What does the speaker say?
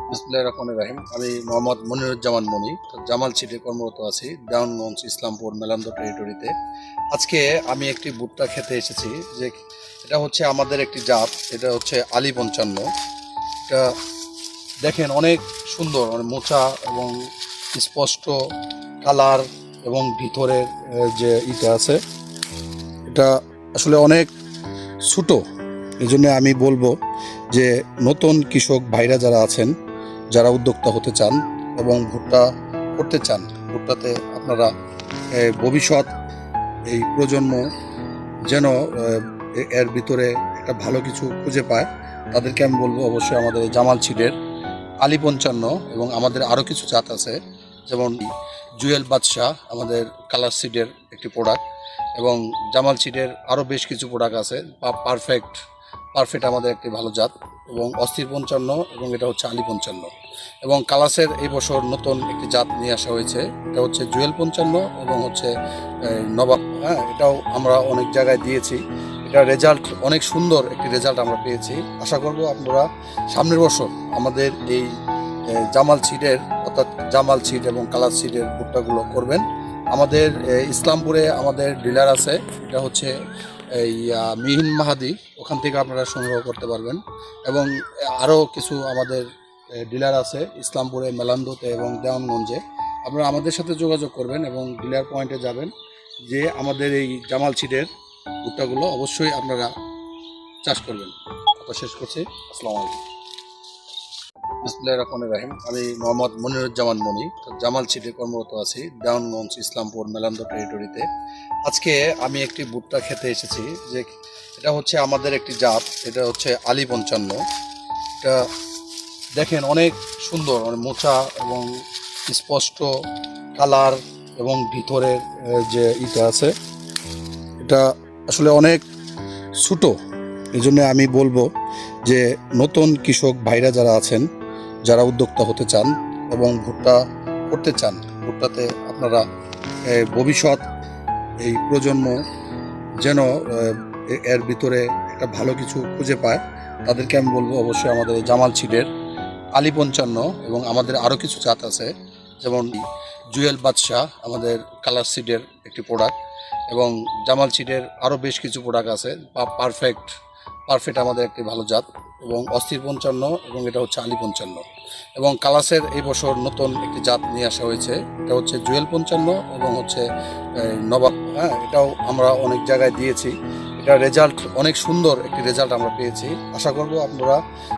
বিসমিল্লাহির রহমানির রহিম। আমি মোহাম্মদ মনিরুজ্জামান মনি, জামাল সিটে কর্মরত আছি দেওয়ানগঞ্জ ইসলামপুর মেলান্দো টেরিটরিতে। আজকে আমি একটি ভুট্টা খেতে এসেছি, যে এটা হচ্ছে আমাদের একটি জাত, এটা হচ্ছে আলী 55। এটা দেখেন অনেক সুন্দর, মানে মোচা এবং স্পষ্ট কালার এবং ভিতরের যে ইটা আছে, এটা আসলে অনেক ছোট। এই জন্য আমি বলবো যে নতুন কৃষক ভাইরা যারা আছেন, যারা উদ্যোক্তা হতে চান এবং ভুট্টা করতে চান, ভুট্টাতে আপনারা ভবিষ্যৎ এই প্রজন্ম যেন এর ভিতরে একটা ভালো কিছু খুঁজে পায়, তাদেরকে আমি বলবো অবশ্যই আমাদের এই জামাল সিডের আলী 55 এবং আমাদের আরও কিছু জাত আছে, যেমন জুয়েল বাদশাহ আমাদের কালার সিডের একটি প্রোডাক্ট, এবং জামাল সিডের আরও বেশ কিছু প্রোডাক্ট আছে। পারফেক্ট পারফেক্ট আমাদের একটি ভালো জাত, এবং অস্থির 55, এবং এটা হচ্ছে আলী 55। এবং কালাসের এই বছর নতুন একটি জাত নিয়ে আসা হয়েছে, এটা হচ্ছে জুয়েল 55 এবং হচ্ছে নবাব। হ্যাঁ, এটাও আমরা অনেক জায়গায় দিয়েছি, এটা রেজাল্ট অনেক সুন্দর একটি রেজাল্ট আমরা পেয়েছি। আশা করব আপনারা সামনের বছর আমাদের এই জামাল সিডের, অর্থাৎ জামাল সিড এবং কালার সিডের ভুট্টাগুলো করবেন। আমাদের ইসলামপুরে আমাদের ডিলার আছে, এটা হচ্ছে এই মিহিন মাহাদি, ওখান থেকে আপনারা সংগ্রহ করতে পারবেন। এবং আরও কিছু আমাদের ডিলার আছে ইসলামপুরে, মেলান্দোতে এবং দেওয়ানগঞ্জে। আপনারা আমাদের সাথে যোগাযোগ করবেন এবং ডিলার পয়েন্টে যাবেন, যে আমাদের এই জামাল সিডের ভুট্টাগুলো অবশ্যই আপনারা চাষ করবেন। কথা শেষ করছি। আসসালামু আলাইকুম। বিসমিল্লাহির রহমানির রহিম। আমি মোহাম্মদ মনিরুজ্জামান মনি, জামাল সিটে কর্মরত আছি দেওয়ানগঞ্জ ইসলামপুর মেলান্দো টেরিটরিতে। আজকে আমি একটি ভুট্টা খেতে এসেছি, যে এটা হচ্ছে আমাদের একটি জাত, এটা হচ্ছে আলী 55। এটা দেখেন অনেক সুন্দর, মানে মোচা এবং স্পষ্ট কালার এবং ভিতরের যে ইটা আছে, এটা আসলে অনেক ছোট। এই জন্য আমি বলবো যে নতুন কৃষক ভাইরা যারা আছেন, যারা উদ্যোক্তা হতে চান এবং ভুট্টা করতে চান, ভুট্টাতে আপনারা ভবিষ্যৎ এই প্রজন্ম যেন এর ভিতরে একটা ভালো কিছু খুঁজে পায়, তাদেরকে আমি বলবো অবশ্যই আমাদের জামাল সিডের আলী 55 এবং আমাদের আরও কিছু জাত আছে, যেমন জুয়েল বাদশাহ আমাদের কালার সিডের একটি প্রোডাক্ট, এবং জামাল সিডের আরও বেশ কিছু প্রোডাক্ট আছে। পারফেক্ট আমাদের একটি ভালো জাত, এবং অস্থির 55, এবং এটা হচ্ছে আলী 55। এবং কালাসের এই বছর নতুন একটি জাত নিয়ে আসা হয়েছে, এটা হচ্ছে জুয়েল 55 এবং হচ্ছে নবাব। হ্যাঁ, এটাও আমরা অনেক জায়গায় দিয়েছি, এটা রেজাল্ট অনেক সুন্দর একটি রেজাল্ট আমরা পেয়েছি। আশা করব আপনারা